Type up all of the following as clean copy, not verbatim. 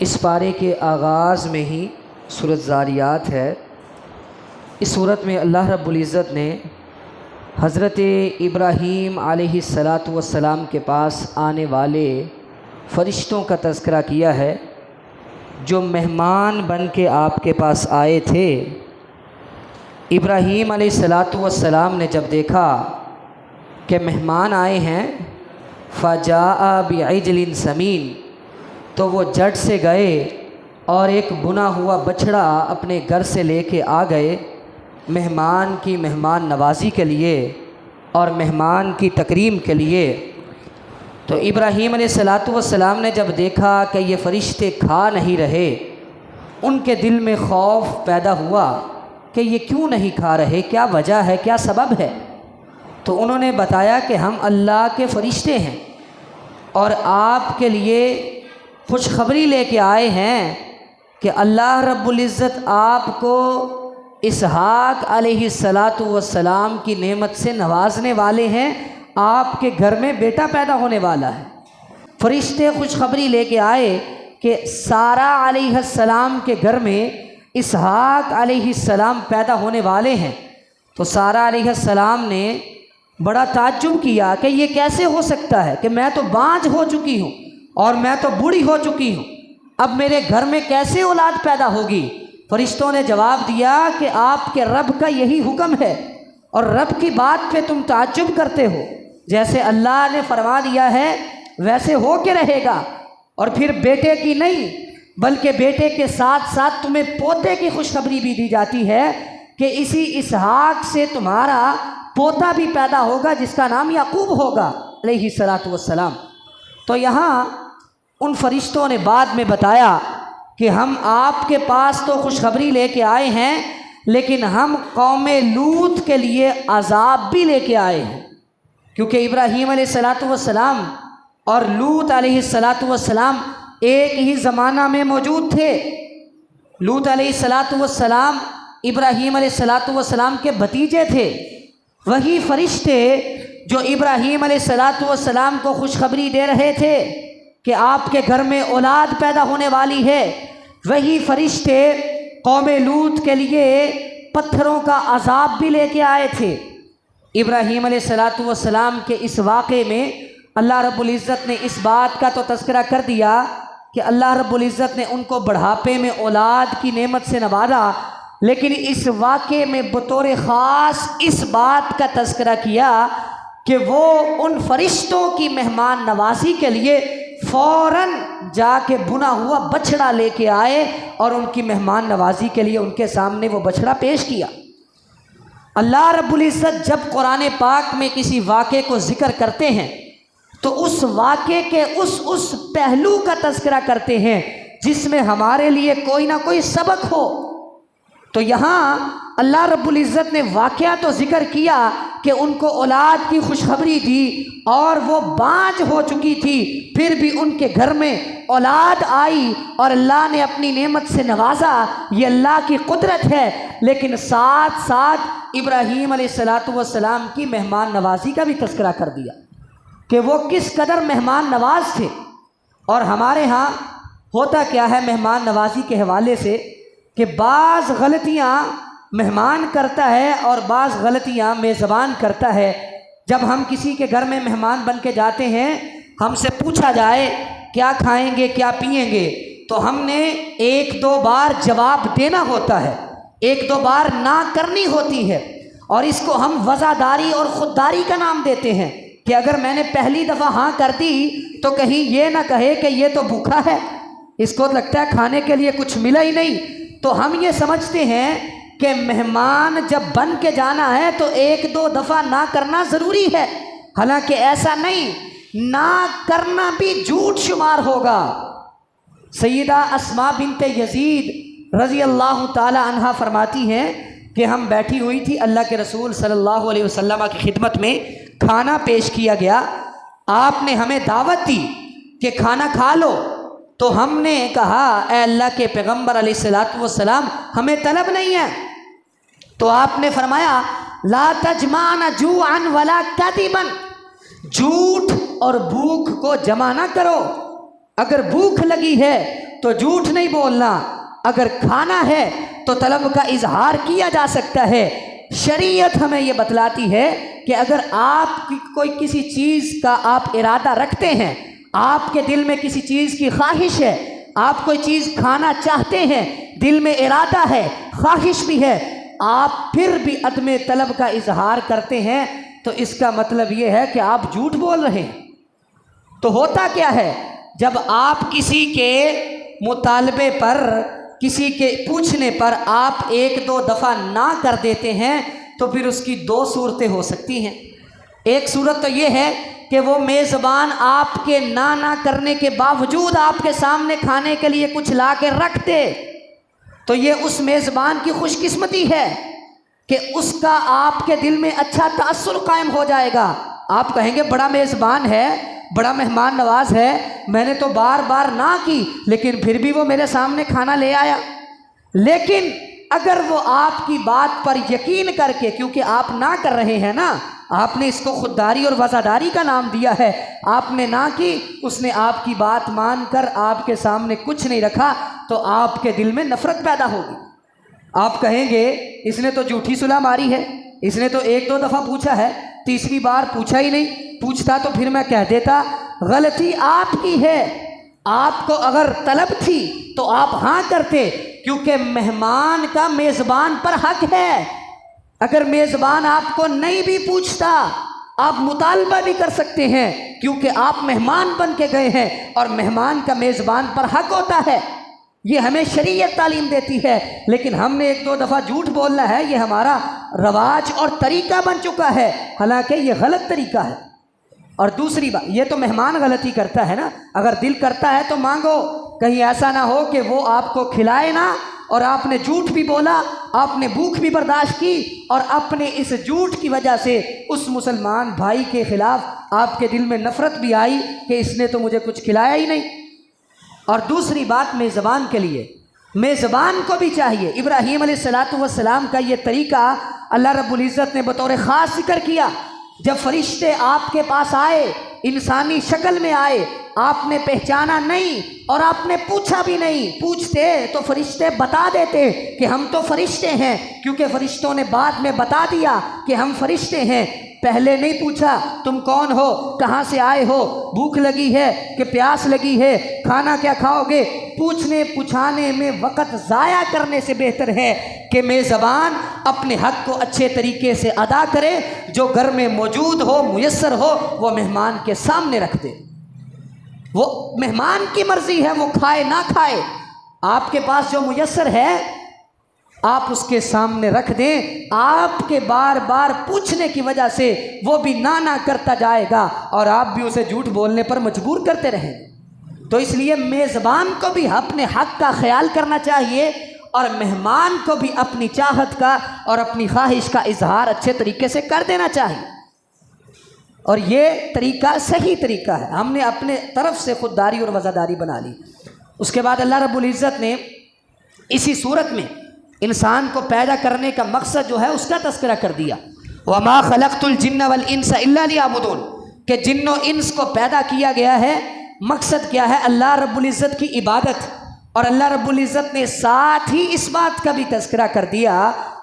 इस पारे के आगाज़ में ही सूरत ज़ारियात है। इस सूरत में अल्लाह रब्बुल इज़्ज़त ने हज़रत इब्राहीम अलैहिस्सलातु वस्सलाम के पास आने वाले फ़रिश्तों का तज़किरा किया है जो मेहमान बन के आपके पास आए थे। इब्राहीम अलैहिस्सलातु वस्सलाम ने जब देखा कि मेहमान आए हैं, फ़जाअ बिइजलिन समीन, तो वो झट से गए और एक बुना हुआ बछड़ा अपने घर से लेके आ गए मेहमान की मेहमान नवाज़ी के लिए और मेहमान की तकरीम के लिए। तो इब्राहीम अलैहिस्सलातु वस्सलाम ने जब देखा कि ये फ़रिश्ते खा नहीं रहे, उनके दिल में खौफ पैदा हुआ कि ये क्यों नहीं खा रहे, क्या वजह है, क्या सबब है। तो उन्होंने बताया कि हम अल्लाह के फ़रिश्ते हैं और आपके लिए खुशखबरी लेके आए हैं कि अल्लाह रब्बुल इज़्ज़त आपको इसहाक़ अलैहिस्सलातु वस्सलाम की नेमत से नवाजने वाले हैं। आपके घर में बेटा पैदा होने वाला है। फ़रिश्ते खुशखबरी लेके आए कि सारा अलैहिस्सलाम के घर में इसहाक़ अलैहिस्सलाम पैदा होने वाले हैं। तो सारा अलैहिस्सलाम ने बड़ा ताज्जुब किया कि ये कैसे हो सकता है कि मैं तो बांझ हो चुकी हूँ और मैं तो बूढ़ी हो चुकी हूँ, अब मेरे घर में कैसे औलाद पैदा होगी। फ़रिश्तों ने जवाब दिया कि आपके रब का यही हुक्म है और रब की बात पे तुम ताज्जुब करते हो। जैसे अल्लाह ने फरमा दिया है वैसे हो के रहेगा। और फिर बेटे की नहीं बल्कि बेटे के साथ साथ तुम्हें पोते की खुशखबरी भी दी जाती है कि इसी इसहाक़ से तुम्हारा पोता भी पैदा होगा जिसका नाम याकूब होगा अलैहिस्सलातु वस्सलाम। तो यहाँ उन फरिश्तों ने बाद में बताया कि हम आपके पास तो खुशखबरी लेके आए हैं, लेकिन हम कौम लूत के लिए अज़ाब भी लेके आए हैं। क्योंकि इब्राहीम अलैहिस्सलातु वस्सलाम और लूत अलैहिस्सलातु वस्सलाम एक ही ज़माना में मौजूद थे। लूत अलैहिस्सलातु वस्सलाम इब्राहीम अलैहिस्सलातु वस्सलाम के भतीजे थे। वही फरिश्ते जो इब्राहीम अलैहिस्सलातु वस्सलाम को खुशखबरी दे रहे थे कि आपके घर में औलाद पैदा होने वाली है, वही फरिश्ते कौम लूत के लिए पत्थरों का अज़ाब भी लेके आए थे। इब्राहीम अलैहिस्सलातु वस्सलाम के इस वाक़े में अल्लाह रब्बुल इज़्ज़त ने इस बात का तो तज़किरा कर दिया कि अल्लाह रब्बुल इज़्ज़त ने उनको बुढ़ापे में औलाद की नेमत से नवाजा, लेकिन इस वाक़े में बतौर ख़ास इस बात का तज़किरा किया कि वो उन फरिश्तों की मेहमान नवाजी के लिए फ़ौरन जाके बुना हुआ बछड़ा लेके आए और उनकी मेहमान नवाजी के लिए उनके सामने वो बछड़ा पेश किया। अल्लाह रब्बुल इज़्ज़त जब कुरान पाक में किसी वाक़े को ज़िक्र करते हैं तो उस वाक़े के उस पहलू का तज़किरा करते हैं जिसमें हमारे लिए कोई ना कोई सबक हो। तो यहाँ अल्लाह रब्बुल इज़्ज़त ने वाक़या तो ज़िक्र किया कि उनको औलाद की खुशखबरी दी और वो बांझ हो चुकी थी, फिर भी उनके घर में औलाद आई और अल्लाह ने अपनी नेमत से नवाजा। ये अल्लाह की कुदरत है। लेकिन साथ साथ इब्राहीम अलैहिस्सलातु वस्सलाम की मेहमान नवाजी का भी तज़किरा कर दिया कि वो किस कदर मेहमान नवाज थे। और हमारे यहाँ होता क्या है मेहमान नवाजी के हवाले से कि बाज़ गलतियाँ मेहमान करता है और बाज़ गलतियाँ मेज़बान करता है। जब हम किसी के घर में मेहमान बन के जाते हैं, हमसे पूछा जाए क्या खाएंगे क्या पिएंगे, तो हमने एक दो बार जवाब देना होता है, एक दो बार ना करनी होती है। और इसको हम वज़ादारी और ख़ुददारी का नाम देते हैं कि अगर मैंने पहली दफ़ा हाँ कर दी तो कहीं ये ना कहे कि ये तो भूखा है, इसको लगता है खाने के लिए कुछ मिला ही नहीं। तो हम ये समझते हैं कि मेहमान जब बन के जाना है तो एक दो दफ़ा ना करना ज़रूरी है। हालांकि ऐसा नहीं, ना करना भी झूठ शुमार होगा। सैयदा अस्मा बिनते यजीद रज़ी अल्लाह ताला अन्हा फरमाती हैं कि हम बैठी हुई थी, अल्लाह के रसूल सल्लल्लाहु अलैहि वसल्लम की खिदमत में खाना पेश किया गया। आपने हमें दावत दी कि खाना खा लो। तो हमने कहा ए अल्लाह के पैगम्बर अलैहिस्सलातु वस्सलाम, हमें तलब नहीं है। तो आपने फरमाया ला तजमाना जुअन वला कदिबन, झूठ और भूख को जमा ना करो। अगर भूख लगी है तो झूठ नहीं बोलना, अगर खाना है तो तलब का इजहार किया जा सकता है। शरीयत हमें ये बतलाती है कि अगर आप कोई किसी चीज़ का आप इरादा रखते हैं, आपके दिल में किसी चीज़ की ख्वाहिश है, आप कोई चीज़ खाना चाहते हैं, दिल में इरादा है, ख्वाहिश भी है, आप फिर भी अदम तलब का इजहार करते हैं, तो इसका मतलब ये है कि आप झूठ बोल रहे हैं। तो होता क्या है, जब आप किसी के मुतालबे पर, किसी के पूछने पर आप एक दो दफ़ा ना कर देते हैं, तो फिर उसकी दो सूरतें हो सकती हैं। एक सूरत तो ये है कि वो मेज़बान आपके ना करने के बावजूद आपके सामने खाने के लिए कुछ ला के रख दे, तो ये उस मेज़बान की खुशकिस्मती है कि उसका आपके दिल में अच्छा तासुर कायम हो जाएगा। आप कहेंगे बड़ा मेज़बान है, बड़ा मेहमान नवाज है, मैंने तो बार बार ना की लेकिन फिर भी वो मेरे सामने खाना ले आया। लेकिन अगर वो आपकी बात पर यकीन करके, क्योंकि आप ना कर रहे हैं ना, आपने इसको खुददारी और वज़ादारी का नाम दिया है, आपने ना की, उसने आपकी बात मानकर आपके सामने कुछ नहीं रखा, तो आपके दिल में नफ़रत पैदा होगी। आप कहेंगे इसने तो झूठी सुलह मारी है, इसने तो एक दो दफ़ा पूछा है, तीसरी बार पूछा ही नहीं, पूछता तो फिर मैं कह देता। गलती आपकी है, आपको अगर तलब थी तो आप हाँ करते, क्योंकि मेहमान का मेज़बान पर हक है। अगर मेज़बान आपको नहीं भी पूछता, आप मुतालबा भी कर सकते हैं, क्योंकि आप मेहमान बन के गए हैं और मेहमान का मेज़बान पर हक होता है। ये हमें शरीयत तालीम देती है, लेकिन हमने एक दो दफ़ा झूठ बोलना है, ये हमारा रवाज और तरीका बन चुका है, हालांकि ये गलत तरीका है। और दूसरी बात, ये तो मेहमान गलती करता है ना, अगर दिल करता है तो मांगो, कहीं ऐसा ना हो कि वो आपको खिलाए ना, और आपने झूठ भी बोला, आपने भूख भी बर्दाश्त की, और अपने इस झूठ की वजह से उस मुसलमान भाई के ख़िलाफ़ आपके दिल में नफ़रत भी आई कि इसने तो मुझे कुछ खिलाया ही नहीं। और दूसरी बात, मेज़बान के लिए, मेज़बान को भी चाहिए, इब्राहीम अलैहिस्सलातु वस्सलाम का ये तरीका अल्लाह रब्बुल इज़्ज़त ने बतौर ख़ास जिक्र किया। जब फरिश्ते आपके पास आए, इंसानी शक्ल में आए, आपने पहचाना नहीं और आपने पूछा भी नहीं, पूछते तो फरिश्ते बता देते कि हम तो फरिश्ते हैं, क्योंकि फरिश्तों ने बाद में बता दिया कि हम फरिश्ते हैं। पहले नहीं पूछा तुम कौन हो, कहाँ से आए हो, भूख लगी है कि प्यास लगी है, खाना क्या खाओगे। पूछने पुछाने में वक़्त ज़ाया करने से बेहतर है कि मेज़बान अपने हक़ को अच्छे तरीके से अदा करे, जो घर में मौजूद हो, मुयस्सर हो, वो मेहमान के सामने रख दे। वो मेहमान की मर्ज़ी है, वो खाए ना खाए, आपके पास जो मुयस्सर है आप उसके सामने रख दें। आपके बार बार पूछने की वजह से वो भी ना करता जाएगा और आप भी उसे झूठ बोलने पर मजबूर करते रहें। तो इसलिए मेज़बान को भी अपने हक़ का ख्याल करना चाहिए और मेहमान को भी अपनी चाहत का और अपनी ख्वाहिश का इजहार अच्छे तरीके से कर देना चाहिए। और ये तरीका सही तरीका है, हमने अपने तरफ से खुददारी और वज़ादारी बना ली। उसके बाद अल्लाह रब्बुल इज़्ज़त ने इसी सूरत में इंसान को पैदा करने का मकसद जो है उसका तज़किरा कर दिया। वमा खलक़तुल जिन्न वल इंसा इल्ला लियअबुदून, कि जिन्नो इंस को पैदा किया गया है, मकसद क्या है? अल्लाह रब्बुल इज़्ज़त की इबादत। और अल्लाह रब्बुल इज़्ज़त ने साथ ही इस बात का भी तज़किरा कर दिया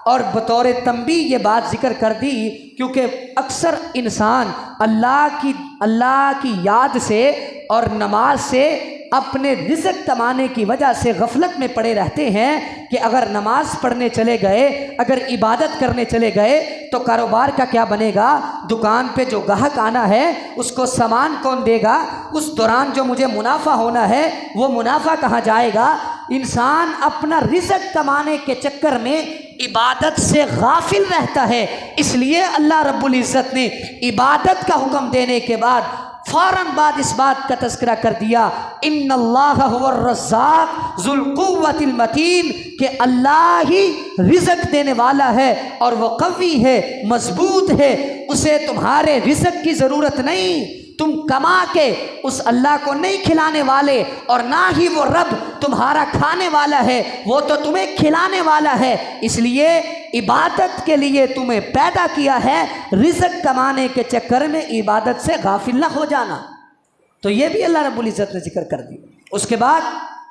और बतौर तंबी ये बात ज़िक्र कर दी, क्योंकि अक्सर इंसान अल्लाह की याद से और नमाज से अपने रिज़्क़ कमाने की वजह से गफलत में पड़े रहते हैं कि अगर नमाज पढ़ने चले गए, अगर इबादत करने चले गए तो कारोबार का क्या बनेगा, दुकान पे जो ग्राहक आना है उसको सामान कौन देगा, उस दौरान जो मुझे मुनाफा होना है वो मुनाफा कहाँ जाएगा। इंसान अपना रिज़्क़ कमाने के चक्कर में इबादत से गाफिल रहता है। इसलिए अल्लाह रब्बुल इज़्ज़त ने इबादत का हुक्म देने के बाद फ़ौरन बाद इस बात का तज़किरा कर दिया, इन्नल्लाह हुवर रज़्ज़ाक़ ज़ुल क़ुव्वतिल मतीन, कि अल्लाह ही रिज़्क़ देने वाला है और वो कवी है, मज़बूत है, उसे तुम्हारे रिज़्क़ की ज़रूरत नहीं, तुम कमा के उस अल्लाह को नहीं खिलाने वाले, और ना ही वो रब तुम्हारा खाने वाला है, वो तो तुम्हें खिलाने वाला है। इसलिए इबादत के लिए तुम्हें पैदा किया है, रिज़्क़ कमाने के चक्कर में इबादत से गाफिल ना हो जाना। तो ये भी अल्लाह रब्बुल इज़्ज़त ने जिक्र कर दी। उसके बाद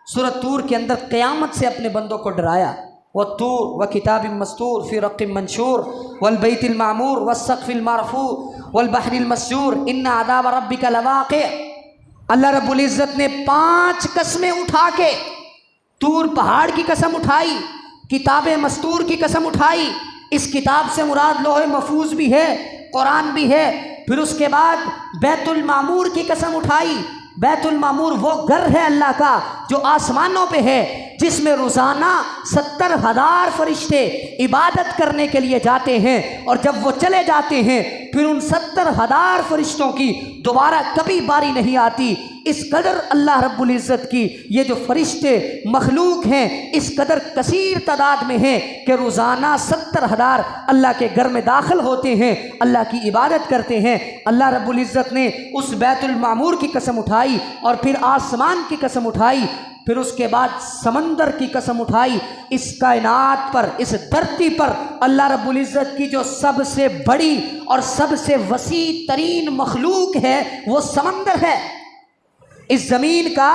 सूरत तूर के अंदर क़यामत से अपने बंदों को डराया। व तूर व किताब मस्तूर फ़ी रक़्क़िम मंशूर वल बैतिल मामूर वस्सक़्फ़िल मरफ़ू वल बहरिल मस्जूर इन्ना अज़ाब रब्बिका लवाक़ि। अल्लाह रब्बुल इज़्ज़त ने 5 कस्में उठा के तूर पहाड़ की कसम उठाई, किताब मस्तूर की कसम उठाई। इस किताब से मुराद लोहे महफूज भी है, कुरान भी है। फिर उसके बाद बैतुल मामूर की कसम उठाई। बैतुल मामूर वो घर है अल्लाह का जो आसमानों पे है, जिसमें रोज़ाना 70,000 फरिश्ते इबादत करने के लिए जाते हैं, और जब वो चले जाते हैं फिर उन 70,000 फरिश्तों की दोबारा कभी बारी नहीं आती। इस कदर अल्लाह रब्बुल इज़्ज़त की ये जो फरिश्ते मखलूक हैं इस कदर कसीर तादाद में हैं कि रोज़ाना 70,000 अल्लाह के घर में दाखिल होते हैं, अल्लाह की इबादत करते हैं। अल्लाह रब्बुल इज़्ज़त ने उस बैतुल मामूर की कसम उठाई और फिर आसमान की कसम उठाई, फिर उसके बाद समंदर की कसम उठाई। इस कायनात पर, इस धरती पर अल्लाह रब्बुल इज़्ज़त की जो सबसे बड़ी और सबसे वसी तरीन मखलूक है वो समंदर है। इस ज़मीन का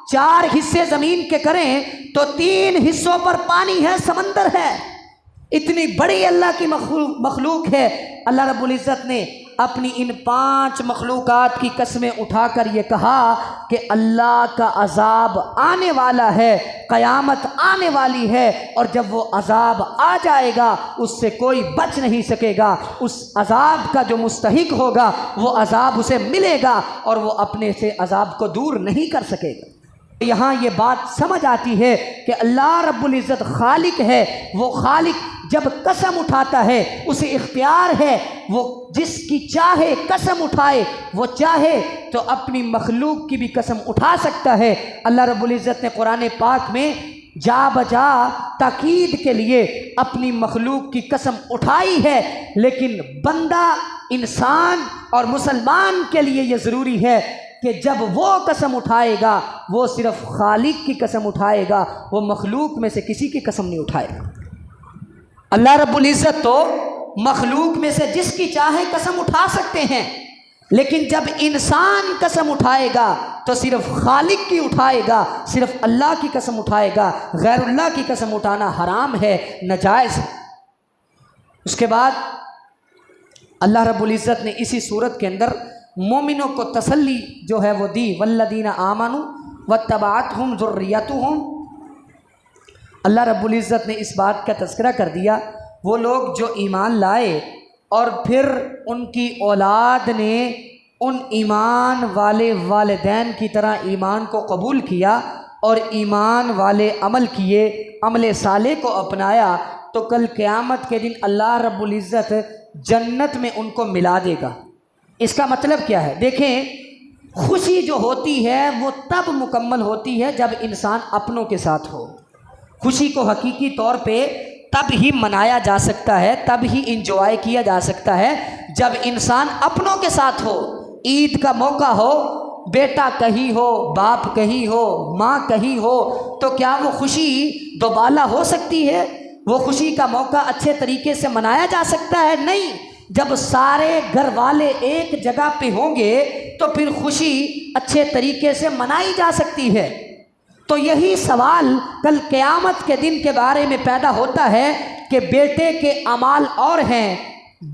4 हिस्से ज़मीन के करें तो 3 हिस्सों पर पानी है, समंदर है। इतनी बड़ी अल्लाह की मखलूक है। अल्लाह रब्बुल इज़्ज़त ने अपनी इन 5 मखलूकात की कसमें उठाकर ये कहा कि अल्लाह का अज़ाब आने वाला है, क़यामत आने वाली है, और जब वो अज़ाब आ जाएगा उससे कोई बच नहीं सकेगा। उस अज़ाब का जो मुस्तहिक होगा वो अज़ाब उसे मिलेगा और वो अपने से अज़ाब को दूर नहीं कर सकेगा। यहाँ ये बात समझ आती है कि अल्लाह रब्बुल इज़्ज़त खालिक है। वो खालिक जब कसम उठाता है उसे इख्तियार है, वो जिसकी चाहे कसम उठाए, वो चाहे तो अपनी मखलूक की भी कसम उठा सकता है। अल्लाह रब्बुल इज़्ज़त ने कुरान पाक में जा बजा ताकीद के लिए अपनी मखलूक की कसम उठाई है, लेकिन बंदा, इंसान और मुसलमान के लिए ये ज़रूरी है कि जब वो कसम उठाएगा वो सिर्फ खालिक की कसम उठाएगा, वो मखलूक में से किसी की कसम नहीं उठाएगा। अल्लाह रब्बुल इज़्ज़त तो मखलूक में से जिसकी चाहे कसम उठा सकते हैं, लेकिन जब इंसान कसम उठाएगा तो सिर्फ खालिक की उठाएगा, सिर्फ अल्लाह की कसम उठाएगा। गैरुल्लाह की कसम उठाना हराम है, नाजायज़ है। उसके बाद अल्लाह रब्बुल इज़्ज़त ने इसी सूरत के अंदर मोमिनों को तसल्ली जो है वो दी। वल्लदीना आमनु वत्तबअतहुम ज़ुर्रिय्यतुहुम। अल्लाह रब्बुल इज़्ज़त ने इस बात का तज़किरा कर दिया, वो लोग जो ईमान लाए और फिर उनकी औलाद ने उन ईमान वाले वालिदैन की तरह ईमान को कबूल किया और ईमान वाले अमल किए, अमल साले को अपनाया, तो कल क़यामत के दिन अल्लाह रब्बुल इज़्ज़त जन्नत में उनको मिला देगा। इसका मतलब क्या है? देखें, खुशी जो होती है वो तब मुकम्मल होती है जब इंसान अपनों के साथ हो। खुशी को हकीकी तौर पे तब ही मनाया जा सकता है, तब ही इंजॉय किया जा सकता है जब इंसान अपनों के साथ हो। ईद का मौका हो, बेटा कहीं हो, बाप कहीं हो, माँ कहीं हो, तो क्या वो खुशी दोबाला हो सकती है? वो खुशी का मौका अच्छे तरीके से मनाया जा सकता है? नहीं। जब सारे घर वाले एक जगह पे होंगे तो फिर खुशी अच्छे तरीके से मनाई जा सकती है। तो यही सवाल कल क़यामत के दिन के बारे में पैदा होता है कि बेटे के अमाल और हैं,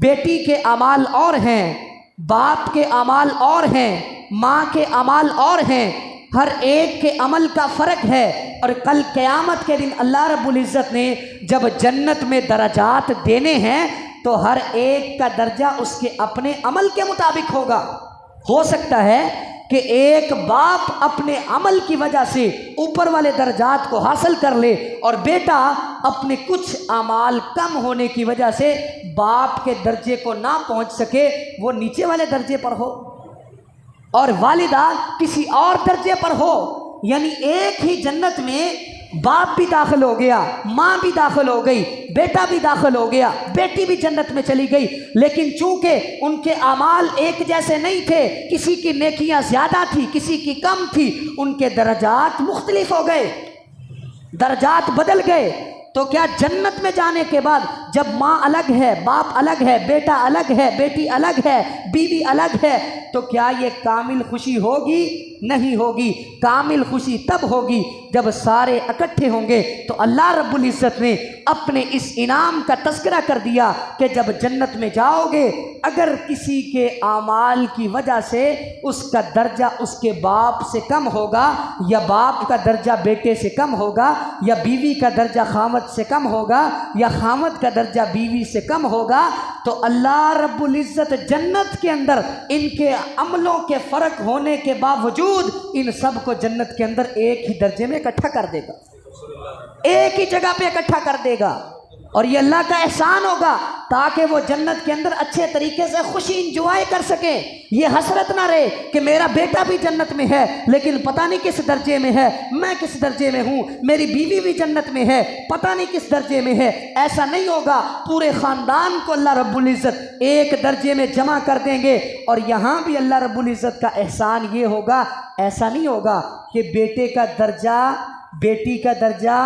बेटी के अमाल और हैं, बाप के अमाल और हैं, माँ के अमाल और हैं, हर एक के अमल का फ़र्क है। और कल क़यामत के दिन अल्लाह रब्बुल इज़्ज़त ने जब जन्नत में दर्जात देने हैं तो हर एक का दर्जा उसके अपने अमल के मुताबिक होगा। हो सकता है कि एक बाप अपने अमल की वजह से ऊपर वाले दर्जात को हासिल कर ले और बेटा अपने कुछ अमाल कम होने की वजह से बाप के दर्जे को ना पहुंच सके, वो नीचे वाले दर्जे पर हो, और वालिदा किसी और दर्जे पर हो। यानी एक ही जन्नत में बाप भी दाखिल हो गया, माँ भी दाखिल हो गई, बेटा भी दाखिल हो गया, बेटी भी जन्नत में चली गई, लेकिन चूंकि उनके अमाल एक जैसे नहीं थे, किसी की नेकियां ज़्यादा थी, किसी की कम थी, उनके दर्जात मुख्तलिफ हो गए, दर्जात बदल गए। तो क्या जन्नत में जाने के बाद जब माँ अलग है, बाप अलग है, बेटा अलग है, बेटी अलग है, बीवी अलग है, तो क्या ये कामिल खुशी होगी? नहीं होगी। कामिल खुशी तब होगी जब सारे इकट्ठे होंगे। तो अल्लाह रब्बुल इज़्ज़त ने अपने इस इनाम का तज़किरा कर दिया कि जब जन्नत में जाओगे, अगर किसी के आमाल की वजह से उसका दर्जा उसके बाप से कम होगा, या बाप का दर्जा बेटे से कम होगा, या बीवी का दर्जा खामद से कम होगा, या खामद का दर्जा बीवी से कम होगा, तो अल्लाह रब्बुल इज़्ज़त जन्नत के अंदर इनके अमलों के फ़र्क होने के बावजूद इन सब को जन्नत के अंदर एक ही दर्जे में इकट्ठा कर देगा, एक ही जगह पे इकट्ठा कर देगा। और ये अल्लाह का एहसान होगा ताकि वो जन्नत के अंदर अच्छे तरीके से खुशी इंजॉय कर सके। ये हसरत ना रहे कि मेरा बेटा भी जन्नत में है लेकिन पता नहीं किस दर्जे में है, मैं किस दर्जे में हूँ, मेरी बीवी भी जन्नत में है पता नहीं किस दर्जे में है। ऐसा नहीं होगा। पूरे ख़ानदान को अल्लाह रब्बुल इज़्ज़त एक दर्जे में जमा कर देंगे। और यहाँ भी अल्लाह रब्बुल इज़्ज़त का एहसान ये होगा, ऐसा नहीं होगा कि बेटे का दर्जा, बेटी का दर्जा,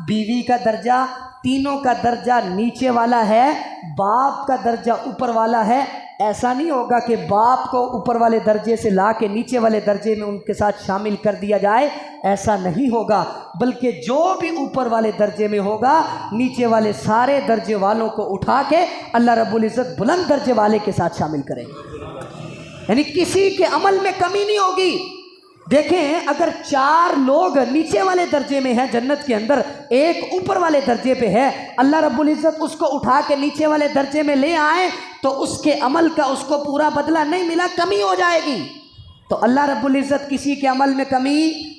बीवी का दर्जा, तीनों का दर्जा नीचे वाला है, बाप का दर्जा ऊपर वाला है। ऐसा नहीं होगा कि बाप को ऊपर वाले दर्जे से ला के नीचे वाले दर्जे में उनके साथ शामिल कर दिया जाए, ऐसा नहीं होगा। बल्कि जो भी ऊपर वाले दर्जे में होगा, नीचे वाले सारे दर्जे वालों को उठा के अल्लाह रब्बुल इज़्ज़त बुलंद दर्जे वाले के साथ शामिल करेंगे। यानी किसी के अमल में कमी नहीं होगी। देखें, अगर 4 लोग नीचे वाले दर्जे में हैं जन्नत के अंदर, एक ऊपर वाले दर्जे पे है, अल्लाह रब्बुल इज़्ज़त उसको उठा के नीचे वाले दर्जे में ले आए तो उसके अमल का उसको पूरा बदला नहीं मिला, कमी हो जाएगी। तो अल्लाह रब्बुल इज़्ज़त किसी के अमल में कमी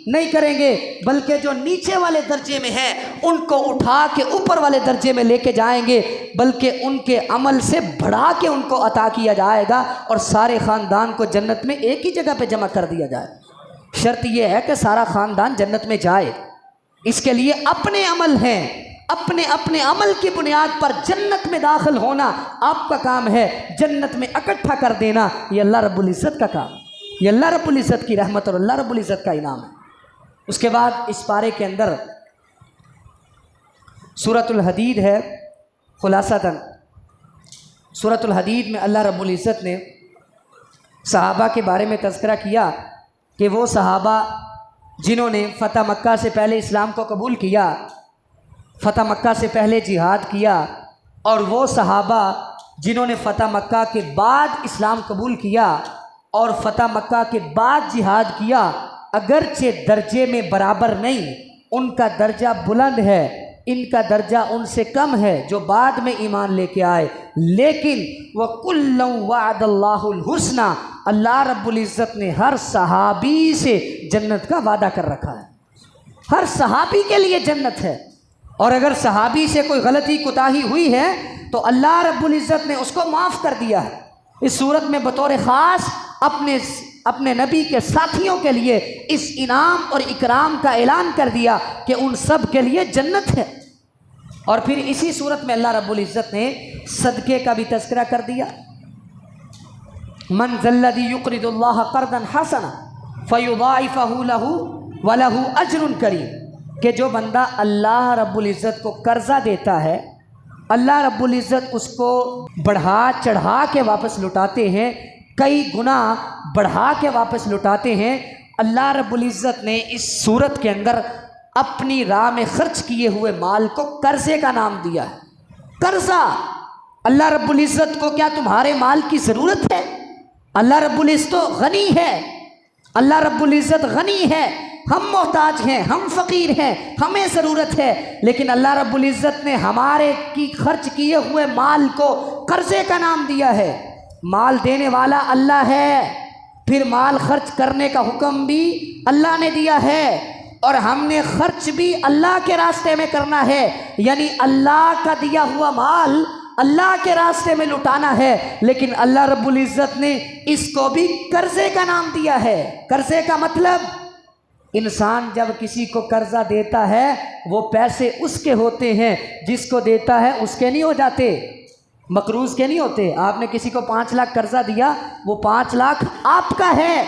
नहीं करेंगे, बल्कि जो नीचे वाले दर्जे में है उनको उठा के ऊपर वाले दर्जे में लेके जाएंगे, बल्कि उनके अमल से बढ़ा के उनको अता किया जाएगा और सारे ख़ानदान को जन्नत में एक ही जगह पे जमा कर दिया जाए। शर्त यह है कि सारा ख़ानदान जन्नत में जाए। इसके लिए अपने अमल हैं, अपने अपने अमल की बुनियाद पर जन्नत में दाखिल होना आपका काम है। जन्नत में इकट्ठा कर देना ये अल्लाह रब्बुल इज़्ज़त का काम, ये अल्लाह रब्बुल इज़्ज़त की रहमत और अल्लाह रब्बुल इज़्ज़त का इनाम है। उसके बाद इस पारे के अंदर सूरतुल हदीद है। खुलासतन सूरतुल हदीद में अल्लाह रब्बुल इज़्ज़त ने सहाबा के बारे में तज़किरा किया कि वो सहाबा जिन्होंने फ़तह मक्का से पहले इस्लाम को कबूल किया, फ़तह मक्का से पहले जिहाद किया, और वो सहाबा जिन्होंने फ़तह मक्का के बाद इस्लाम कबूल किया और फ़तह मक्का के बाद जिहाद किया, अगरचे दर्जे में बराबर नहीं, उनका दर्जा बुलंद है, इनका दर्जा उनसे कम है जो बाद में ईमान लेके आए। लेकिन वह कुल्लुम वअदल्लाहुल हुस्ना, अल्लाह रब्बुल इज़्ज़त ने हर सहाबी से जन्नत का वादा कर रखा है। हर सहाबी के लिए जन्नत है। और अगर सहाबी से कोई गलती कोताही हुई है तो अल्लाह रब्बुल इज़्ज़त ने उसको माफ़ कर दिया है। इस सूरत में बतौर ख़ास अपने नबी के साथियों के लिए इस इनाम और इकराम का ऐलान कर दिया कि उन सब के लिए जन्नत है। और फिर इसी सूरत में अल्लाह रब्बुल इज़्ज़त ने सदक़े का भी तज़किरा कर दिया। मन ज़ल्लज़ी युक़रिदुल्लाह क़र्ज़न हसना फ़युज़ाइफ़हु लहू व लहू अज्रुन करीम, कि जो बंदा अल्लाह रब्बुल इज़्ज़त को कर्ज़ा देता है, अल्लाह रब्बुल इज़्ज़त उसको बढ़ा चढ़ा के वापस लुटाते हैं, कई गुना बढ़ा के वापस लुटाते हैं। अल्लाह रब्बुल इज़्ज़त ने इस सूरत के अंदर अपनी राह में खर्च किए हुए माल को कर्ज़े का नाम दिया है। कर्ज़ा। अल्लाह रब्बुल इज़्ज़त को क्या तुम्हारे माल की ज़रूरत है? अल्लाह रब्बुल इज़्ज़त तो गनी है, अल्लाह रब्बुल इज़्ज़त गनी है, हम मोहताज हैं, हम फ़कीर हैं, हमें ज़रूरत है। लेकिन अल्लाह रब्बुल इज़्ज़त ने हमारे की खर्च किए हुए माल को कर्ज़े का नाम दिया है। माल देने वाला अल्लाह है, फिर माल खर्च करने का हुक्म भी अल्लाह ने दिया है, और हमने खर्च भी अल्लाह के रास्ते में करना है। यानी अल्लाह का दिया हुआ माल अल्लाह के रास्ते में लुटाना है। लेकिन अल्लाह रब्बुल इज़्ज़त ने इसको भी कर्ज़े का नाम दिया है। कर्ज़े का मतलब, इंसान जब किसी को कर्ज़ा देता है वो पैसे उसके होते हैं, जिसको देता है उसके नहीं हो जाते, मकरूज़ के नहीं होते। आपने किसी को 5 लाख कर्ज़ा दिया, वो 5 लाख आपका है,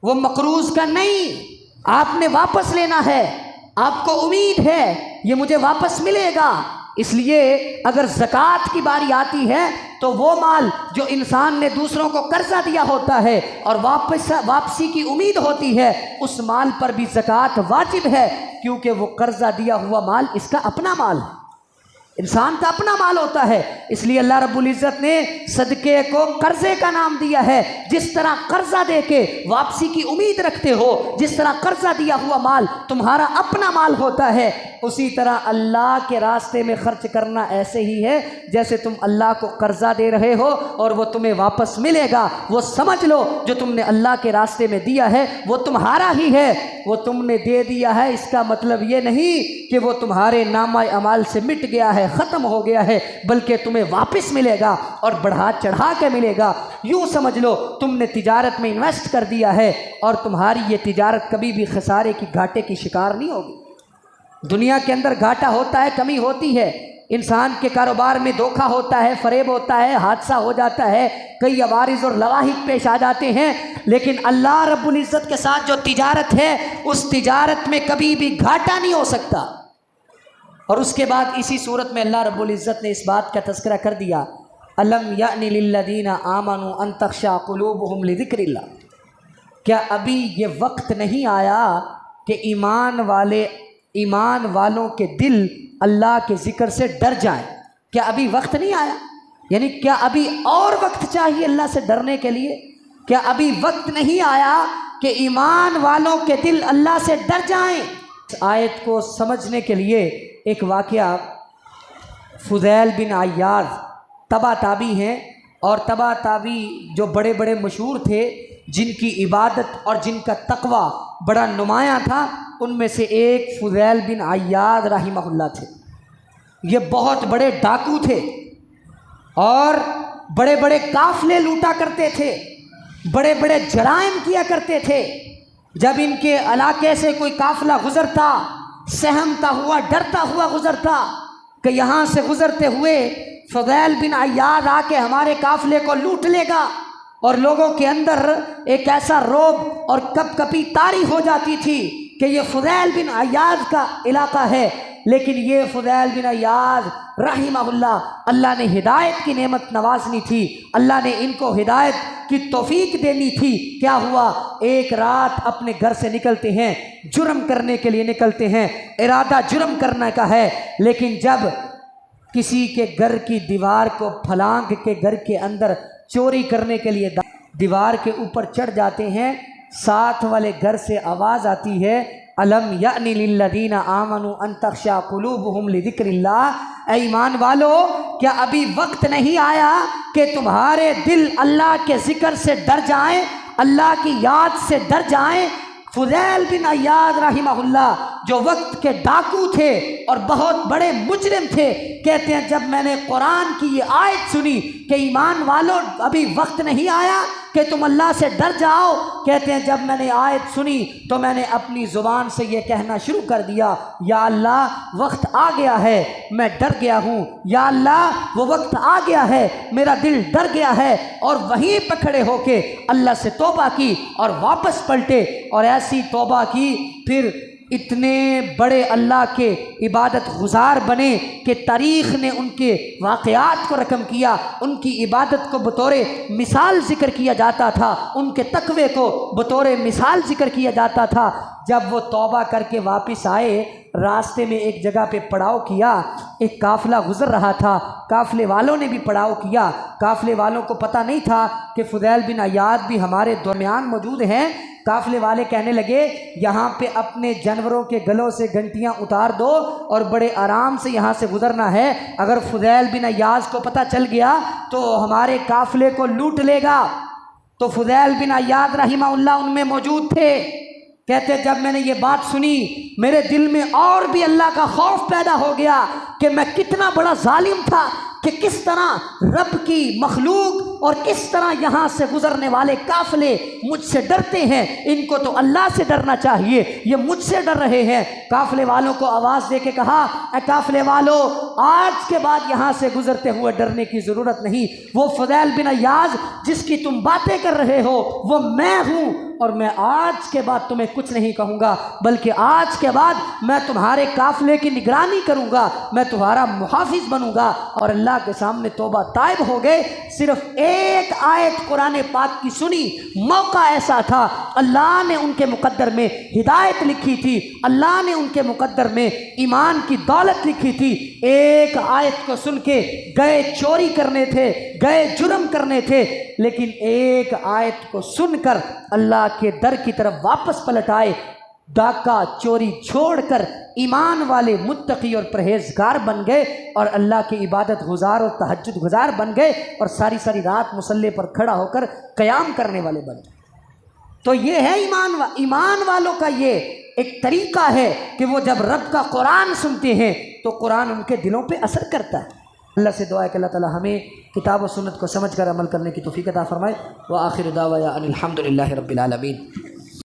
वो मकरूज़ का नहीं। आपने वापस लेना है, आपको उम्मीद है ये मुझे वापस मिलेगा, इसलिए अगर ज़कात की बारी आती है तो वो माल जो इंसान ने दूसरों को कर्जा दिया होता है और वापसी की उम्मीद होती है, उस माल पर भी ज़कात वाजिब है, क्योंकि वो कर्जा दिया हुआ माल इसका अपना माल है, इंसान का अपना माल होता है। इसलिए अल्लाह रब्बुल इज़्ज़त ने सदक़े को कर्ज़े का नाम दिया है। जिस तरह कर्जा दे के वापसी की उम्मीद रखते हो, जिस तरह कर्जा दिया हुआ माल तुम्हारा अपना माल होता है, उसी तरह अल्लाह के रास्ते में खर्च करना ऐसे ही है जैसे तुम अल्लाह को कर्जा दे रहे हो और वो तुम्हें वापस मिलेगा। वो समझ लो जो तुमने अल्लाह के रास्ते में दिया है वो तुम्हारा ही है, वो तुमने दे दिया है, इसका मतलब ये नहीं कि वो तुम्हारे नामा अमाल से मिट गया है, ख़त्म हो गया है, बल्कि तुम्हें वापस मिलेगा और बढ़ा चढ़ा के मिलेगा। यूँ समझ लो तुमने तिजारत में इन्वेस्ट कर दिया है और तुम्हारी ये तिजारत कभी भी खसारे की, घाटे की शिकार नहीं होगी। दुनिया के अंदर घाटा होता है, कमी होती है, इंसान के कारोबार में धोखा होता है, फरेब होता है, हादसा हो जाता है, कई अवारिज़ और लवाहिक पेश आ जाते हैं, लेकिन अल्लाह रब्बुल इज़्ज़त के साथ जो तिजारत है उस तिजारत में कभी भी घाटा नहीं हो सकता। और उसके बाद इसी सूरत में अल्लाह रब्बुल इज़्ज़त ने इस बात का तज़किरा कर दिया, अलम यानी लिल्लज़ीना आमनू अन तख़शा क़ुलूबुहुम लिज़िक्रिल्लाह, क्या अभी ये वक्त नहीं आया कि ईमान वालों के दिल अल्लाह के ज़िक्र से डर जाएं? क्या अभी वक्त नहीं आया? यानी क्या अभी और वक्त चाहिए अल्लाह से डरने के लिए? क्या अभी वक्त नहीं आया कि ईमान वालों के दिल अल्लाह से डर जाएं? इस आयत को समझने के लिए एक वाक़या, फुज़ैल बिन अय्याज़ तबा ताबी हैं, और तबा ताबी जो बड़े बड़े मशहूर थे, जिनकी इबादत और जिनका तक़वा बड़ा नुमायाँ था, उनमें से एक फुज़ैल बिन अय्याज़ रहिमहुल्लाह थे। ये बहुत बड़े डाकू थे और बड़े बड़े काफ़िले लूटा करते थे, बड़े बड़े जराइम किया करते थे। जब इनके इलाके से कोई काफ़िला गुज़रता, सहमता हुआ, डरता हुआ गुज़रता कि यहाँ से गुज़रते हुए फुज़ैल बिन अय्याज़ आके हमारे काफ़िले को लूट लेगा, और लोगों के अंदर एक ऐसा रोब और कपकपी तारी हो जाती थी कि ये फुज़ैल बिन अय्याज़ का इलाका है। लेकिन ये फुज़ैल बिन अय्याज़ रहिमहुल्लाह, अल्लाह ने हिदायत की नेमत नवाजनी थी, अल्लाह ने इनको हिदायत की तौफीक देनी थी। क्या हुआ, एक रात अपने घर से निकलते हैं, जुर्म करने के लिए निकलते हैं, इरादा जुर्म करने का है, लेकिन जब किसी के घर की दीवार को फलांग के घर के अंदर चोरी करने के लिए दीवार के ऊपर चढ़ जाते हैं, साथ वाले घर से आवाज़ आती है, अलम यानी लिल्लज़ीना आमनू अन तख़शा क़ुलूबुहुम लिज़िक्रिल्लाह, ईमान वालो क्या अभी वक्त नहीं आया कि तुम्हारे दिल अल्लाह के ज़िक्र से डर जाएं, अल्लाह की याद से डर जाएं। फुज़ैल बिन अय्याज़ रहिमहुल्लाह जो वक्त के डाकू थे और बहुत बड़े मुजरिम थे, कहते हैं जब मैंने कुरान की ये आयत सुनी कि ईमान वालों अभी वक्त नहीं आया कि तुम अल्लाह से डर जाओ, कहते हैं जब मैंने आयत सुनी तो मैंने अपनी ज़ुबान से ये कहना शुरू कर दिया, या अल्लाह वक्त आ गया है, मैं डर गया हूँ, या अल्लाह वो वक्त आ गया है, मेरा दिल डर गया है। और वहीं पर खड़े होके अल्लाह से तौबा की और वापस पलटे, और ऐसी तौबा की, फिर इतने बड़े अल्लाह के इबादत गुज़ार बने कि तारीख़ ने उनके वाक़यात को रकम किया, उनकी इबादत को बतौर मिसाल ज़िक्र किया जाता था, उनके तक़वे को बतौर मिसाल ज़िक्र किया जाता था। जब वो तौबा करके वापस आए, रास्ते में एक जगह पे पड़ाव किया, एक काफ़िला गुज़र रहा था, काफ़िले वालों ने भी पड़ाव किया। काफ़िले वालों को पता नहीं था कि फुज़ैल बिन अय्याज़ भी हमारे दरमियान मौजूद हैं। काफ़िले वाले कहने लगे, यहाँ पे अपने जानवरों के गलों से घंटियाँ उतार दो और बड़े आराम से यहाँ से गुज़रना है, अगर फुज़ैल बिन अय्याज़ को पता चल गया तो हमारे काफ़िले को लूट लेगा। तो फुज़ैल बिन अय्याज़ रहिमहुल्लाह उनमें मौजूद थे। कहते जब मैंने ये बात सुनी, मेरे दिल में और भी अल्लाह का खौफ पैदा हो गया कि मैं कितना बड़ा जालिम था, कि किस तरह रब की मखलूक और किस तरह यहाँ से गुजरने वाले काफ़िले मुझसे डरते हैं। इनको तो अल्लाह से डरना चाहिए, ये मुझसे डर रहे हैं। काफ़िले वालों को आवाज़ दे के कहा, ऐ काफ़िले वालों, आज के बाद यहाँ से गुजरते हुए डरने की ज़रूरत नहीं। वो फुज़ैल बिन अय्याज़ जिसकी तुम बातें कर रहे हो वो मैं हूँ, और मैं आज के बाद तुम्हें कुछ नहीं कहूँगा, बल्कि आज के बाद मैं तुम्हारे काफ़िले की निगरानी करूँगा, मैं तुम्हारा मुहाफिज बनूँगा। और अल्लाह के सामने तौबा ताइब हो गए। सिर्फ एक आयत कुरान पाक की सुनी, मौका ऐसा था, अल्लाह ने उनके मुकद्दर में हिदायत लिखी थी, अल्लाह ने उनके मुकद्दर में ईमान की दौलत लिखी थी। एक आयत को सुन के गए चोरी करने थे, गए जुर्म करने थे, लेकिन एक आयत को सुनकर अल्लाह के दर की तरफ वापस पलट आए। डाका चोरी छोड़कर ईमान वाले मुत्तकी और परहेजगार बन गए और अल्लाह की इबादत गुजार और तहज्जुद गुजार बन गए और सारी सारी रात मुसल्ले पर खड़ा होकर क़याम करने वाले बन गए। तो ये है ईमान वालों का ये एक तरीका है कि वो जब रब का कुरान सुनते हैं तो कुरान उनके दिलों पे असर करता है। अल्लाह से दुआ है कि अल्लाह ताला हमें किताब और सुन्नत को समझ कर अमल करने की तौफीक अता फरमाए। व आखिर दावा अनिल हम्दुलिल्लाहि रब्बिल आलमीन।